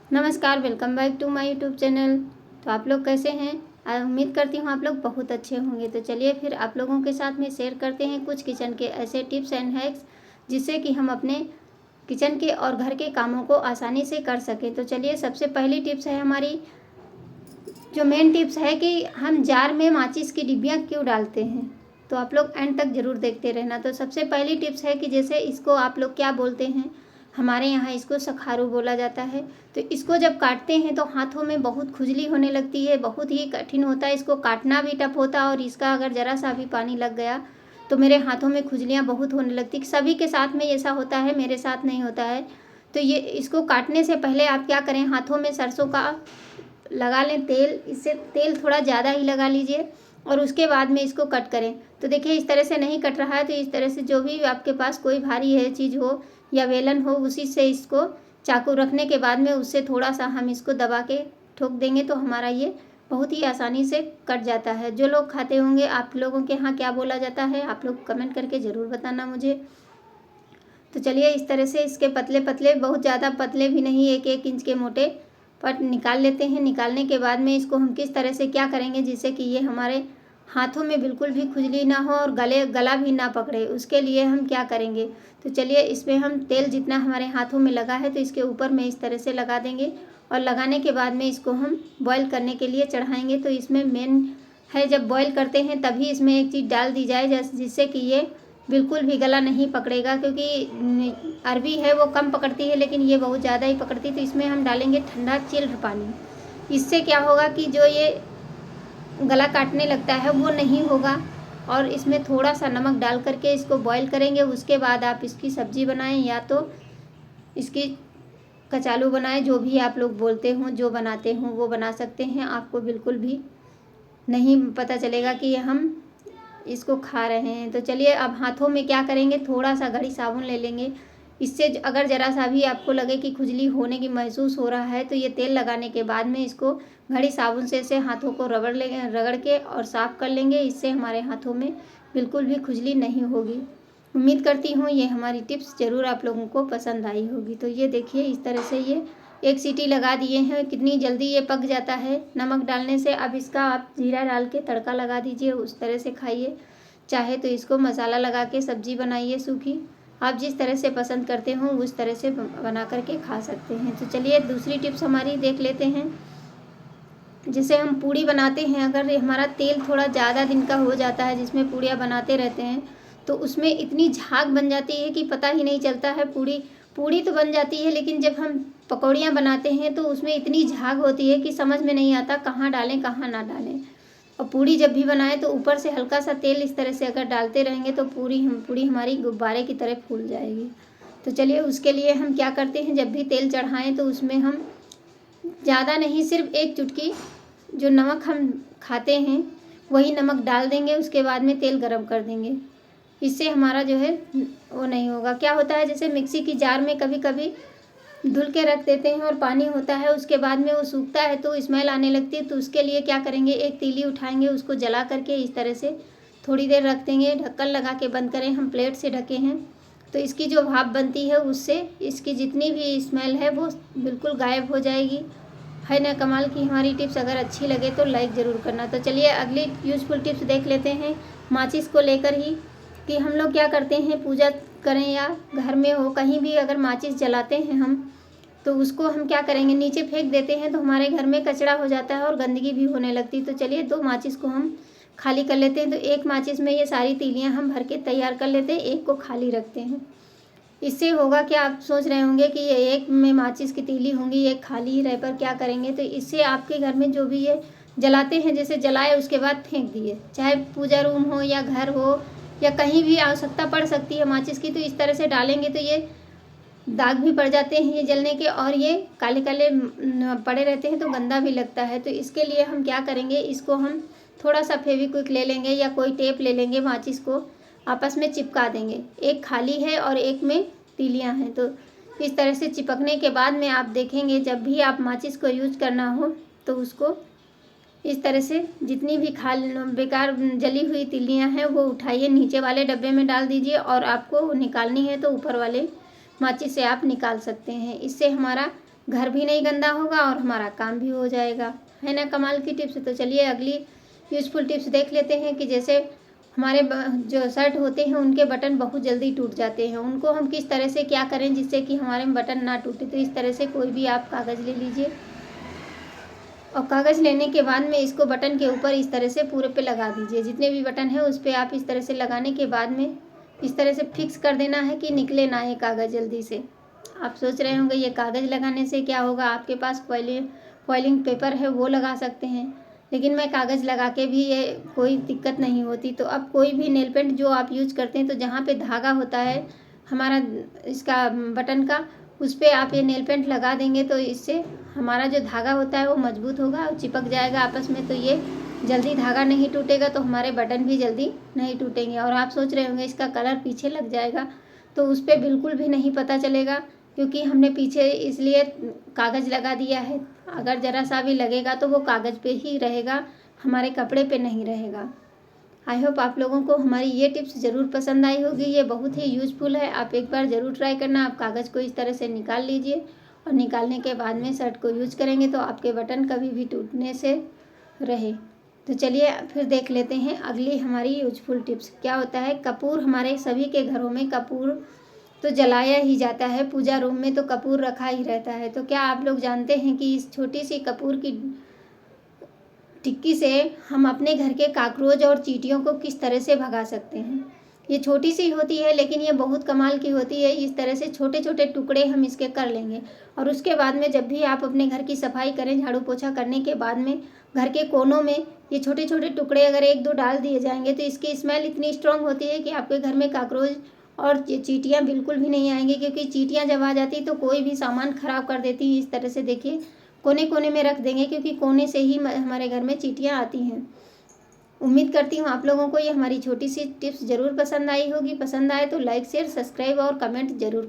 नमस्कार, welcome back to my YouTube channel. तो आप लोग कैसे हैं? उम्मीद करती हूँ आप लोग बहुत अच्छे होंगे। तो चलिए फिर आप लोगों के साथ में शेयर करते हैं कुछ किचन के ऐसे टिप्स एंड हैक्स जिससे कि हम अपने किचन के और घर के कामों को आसानी से कर सकें। तो चलिए सबसे पहली टिप्स है हमारी, जो मेन टिप्स है कि हम जार में माचिस की डिब्बियाँ क्यों डालते हैं। तो आप लोग एंड तक ज़रूर देखते रहना। तो सबसे पहली टिप्स है कि जैसे इसको आप लोग क्या बोलते हैं, हमारे यहाँ इसको सखारू बोला जाता है। तो इसको जब काटते हैं तो हाथों में बहुत खुजली होने लगती है, बहुत ही कठिन होता है, इसको काटना भी टफ होता है और इसका अगर ज़रा सा भी पानी लग गया तो मेरे हाथों में खुजलियाँ बहुत होने लगती। सभी के साथ में ऐसा होता है, मेरे साथ नहीं होता है। तो ये इसको काटने से पहले आप क्या करें, हाथों में सरसों का लगा लें तेल, इससे तेल थोड़ा ज़्यादा ही लगा लीजिए और उसके बाद में इसको कट करें। तो देखिए इस तरह से नहीं कट रहा है, तो इस तरह से जो भी आपके पास कोई भारी है चीज़ हो या वेलन हो, उसी से इसको चाकू रखने के बाद में उससे थोड़ा सा हम इसको दबा के ठोक देंगे तो हमारा ये बहुत ही आसानी से कट जाता है। जो लोग खाते होंगे, आप लोगों के यहाँ क्या बोला जाता है, आप लोग कमेंट करके ज़रूर बताना मुझे। तो चलिए इस तरह से इसके पतले पतले, बहुत ज़्यादा पतले भी नहीं, 1-1 इंच के मोटे पट निकाल लेते हैं। निकालने के बाद में इसको हम किस तरह से क्या करेंगे जिससे कि ये हमारे हाथों में बिल्कुल भी खुजली ना हो और गला भी ना पकड़े, उसके लिए हम क्या करेंगे। तो चलिए इसमें हम तेल जितना हमारे हाथों में लगा है तो इसके ऊपर में इस तरह से लगा देंगे और लगाने के बाद में इसको हम बॉईल करने के लिए चढ़ाएंगे। तो इसमें मेन है, जब बॉईल करते हैं तभी इसमें एक चीज़ डाल दी जाए जिससे कि ये बिल्कुल भी गला नहीं पकड़ेगा, क्योंकि अरबी है वो कम पकड़ती है लेकिन ये बहुत ज़्यादा ही पकड़ती है। तो इसमें हम डालेंगे ठंडा चिल्ड पानी। इससे क्या होगा कि जो ये गला काटने लगता है वो नहीं होगा। और इसमें थोड़ा सा नमक डाल करके इसको बॉईल करेंगे। उसके बाद आप इसकी सब्ज़ी बनाएं या तो इसकी कचालू बनाएं, जो भी आप लोग बोलते हों, जो बनाते हों वो बना सकते हैं। आपको बिल्कुल भी नहीं पता चलेगा कि हम इसको खा रहे हैं। तो चलिए अब हाथों में क्या करेंगे, थोड़ा सा घड़ी साबुन ले लेंगे। इससे अगर ज़रा सा भी आपको लगे कि खुजली होने की महसूस हो रहा है तो ये तेल लगाने के बाद में इसको घड़ी साबुन से हाथों को रगड़ के और साफ़ कर लेंगे। इससे हमारे हाथों में बिल्कुल भी खुजली नहीं होगी। उम्मीद करती हूँ ये हमारी टिप्स ज़रूर आप लोगों को पसंद आई होगी। तो ये देखिए इस तरह से ये एक सीटी लगा दिए हैं, कितनी जल्दी ये पक जाता है नमक डालने से। अब इसका आप जीरा डाल के तड़का लगा दीजिए, उस तरह से खाइए। चाहे तो इसको मसाला लगा के सब्जी बनाइए सूखी, आप जिस तरह से पसंद करते हो उस तरह से बना करके खा सकते हैं। तो चलिए दूसरी टिप्स हमारी देख लेते हैं। जैसे हम पूड़ी बनाते हैं, अगर हमारा तेल थोड़ा ज़्यादा दिन का हो जाता है जिसमें पूड़ियाँ बनाते रहते हैं तो उसमें इतनी झाग बन जाती है कि पता ही नहीं चलता है। पूड़ी तो बन जाती है लेकिन जब हम पकौड़ियाँ बनाते हैं तो उसमें इतनी झाग होती है कि समझ में नहीं आता कहाँ डालें कहाँ ना डालें। और पूड़ी जब भी बनाएं तो ऊपर से हल्का सा तेल इस तरह से अगर डालते रहेंगे तो पूड़ी हमारी गुब्बारे की तरह फूल जाएगी। तो चलिए उसके लिए हम क्या करते हैं, जब भी तेल चढ़ाएं तो उसमें हम ज़्यादा नहीं, सिर्फ 1 चुटकी जो नमक हम खाते हैं वही नमक डाल देंगे। उसके बाद में तेल गरम कर देंगे। इससे हमारा जो है वो नहीं होगा। क्या होता है, जैसे मिक्सी की जार में कभी कभी धुल के रख देते हैं और पानी होता है, उसके बाद में वो सूखता है तो स्मेल आने लगती है। तो उसके लिए क्या करेंगे, एक तीली उठाएंगे, उसको जला करके इस तरह से थोड़ी देर रख देंगे, ढक्कन लगा के बंद करें। हम प्लेट से ढके हैं तो इसकी जो भाप बनती है उससे इसकी जितनी भी स्मेल है वो बिल्कुल गायब हो जाएगी। है ना कमाल की हमारी टिप्स। अगर अच्छी लगे तो लाइक ज़रूर करना। तो चलिए अगली यूज़फुल टिप्स देख लेते हैं माचिस को लेकर ही, कि हम लोग क्या करते हैं, पूजा करें या घर में हो कहीं भी अगर माचिस जलाते हैं हम तो उसको हम क्या करेंगे, नीचे फेंक देते हैं तो हमारे घर में कचरा हो जाता है और गंदगी भी होने लगती है। तो चलिए 2 माचिस को हम खाली कर लेते हैं। तो 1 माचिस में ये सारी तीलियां हम भर के तैयार कर लेते हैं, 1 को खाली रखते हैं। इससे होगा क्या, आप सोच रहे होंगे कि ये 1 में माचिस की तीली होंगी, 1 खाली ही रह पर क्या करेंगे। तो इससे आपके घर में जो भी ये जलाते हैं, जैसे जलाए उसके बाद फेंक दिए, चाहे पूजा रूम हो या घर हो या कहीं भी आवश्यकता पड़ सकती है माचिस की, तो इस तरह से डालेंगे तो ये दाग भी पड़ जाते हैं ये जलने के और ये काले काले पड़े रहते हैं तो गंदा भी लगता है। तो इसके लिए हम क्या करेंगे, इसको हम थोड़ा सा फेविक्विक ले लेंगे या कोई टेप ले लेंगे, माचिस को आपस में चिपका देंगे। 1 खाली है और 1 में तीलियां हैं। तो इस तरह से चिपकने के बाद में आप देखेंगे जब भी आप माचिस को यूज करना हो तो उसको इस तरह से जितनी भी बेकार जली हुई तीलियां हैं वो उठाइए, नीचे वाले डब्बे में डाल दीजिए और आपको निकालनी है तो ऊपर वाले माचिस से आप निकाल सकते हैं। इससे हमारा घर भी नहीं गंदा होगा और हमारा काम भी हो जाएगा। है ना कमाल की टिप्स। तो चलिए अगली यूज़फुल टिप्स देख लेते हैं कि जैसे हमारे जो शर्ट होते हैं उनके बटन बहुत जल्दी टूट जाते हैं, उनको हम किस तरह से क्या करें जिससे कि हमारे बटन ना टूटे। तो इस तरह से कोई भी आप कागज़ ले लीजिए और कागज़ लेने के बाद में इसको बटन के ऊपर इस तरह से पूरे पे लगा दीजिए। जितने भी बटन है उस पर आप इस तरह से लगाने के बाद में इस तरह से फिक्स कर देना है कि निकले ना ये कागज़ जल्दी से। आप सोच रहे होंगे ये कागज़ लगाने से क्या होगा, आपके पास फॉइलिंग पेपर है वो लगा सकते हैं, लेकिन मैं कागज़ लगा के भी ये कोई दिक्कत नहीं होती। तो अब कोई भी नेल पेंट जो आप यूज़ करते हैं तो जहाँ पे धागा होता है हमारा इसका बटन का, उस पर आप ये नेल पेंट लगा देंगे तो इससे हमारा जो धागा होता है वो मजबूत होगा और चिपक जाएगा आपस में। तो ये जल्दी धागा नहीं टूटेगा, तो हमारे बटन भी जल्दी नहीं टूटेंगे। और आप सोच रहे होंगे इसका कलर पीछे लग जाएगा, तो उस पर बिल्कुल भी नहीं पता चलेगा, क्योंकि हमने पीछे इसलिए कागज़ लगा दिया है। अगर ज़रा सा भी लगेगा तो वो कागज़ पे ही रहेगा, हमारे कपड़े पे नहीं रहेगा। आई होप आप लोगों को हमारी ये टिप्स ज़रूर पसंद आई होगी। ये बहुत ही यूज़फुल है, आप एक बार ज़रूर ट्राई करना। आप कागज़ को इस तरह से निकाल लीजिए और निकालने के बाद में शर्ट को यूज करेंगे तो आपके बटन कभी भी टूटने से रहे। तो चलिए फिर देख लेते हैं अगली हमारी यूजफुल टिप्स। क्या होता है, कपूर हमारे सभी के घरों में कपूर तो जलाया ही जाता है, पूजा रूम में तो कपूर रखा ही रहता है। तो क्या आप लोग जानते हैं कि इस छोटी सी कपूर की टिक्की से हम अपने घर के काकरोच और चींटियों को किस तरह से भगा सकते हैं। ये छोटी सी होती है लेकिन ये बहुत कमाल की होती है। इस तरह से छोटे छोटे टुकड़े हम इसके कर लेंगे और उसके बाद में जब भी आप अपने घर की सफाई करें, झाड़ू पोछा करने के बाद में घर के कोनों में ये छोटे छोटे टुकड़े अगर एक दो डाल दिए जाएंगे तो इसकी स्मेल इतनी स्ट्रांग होती है कि आपके घर में काकरोच और चींटियाँ बिल्कुल भी नहीं आएंगी, क्योंकि चींटियाँ जब आ जाती तो कोई भी सामान खराब कर देती है। इस तरह से देखिए कोने कोने में रख देंगे, क्योंकि कोने से ही हमारे घर में चींटियाँ आती हैं। उम्मीद करती हूँ आप लोगों को ये हमारी छोटी सी टिप्स ज़रूर पसंद आई होगी। पसंद आए तो लाइक शेयर सब्सक्राइब और कमेंट ज़रूर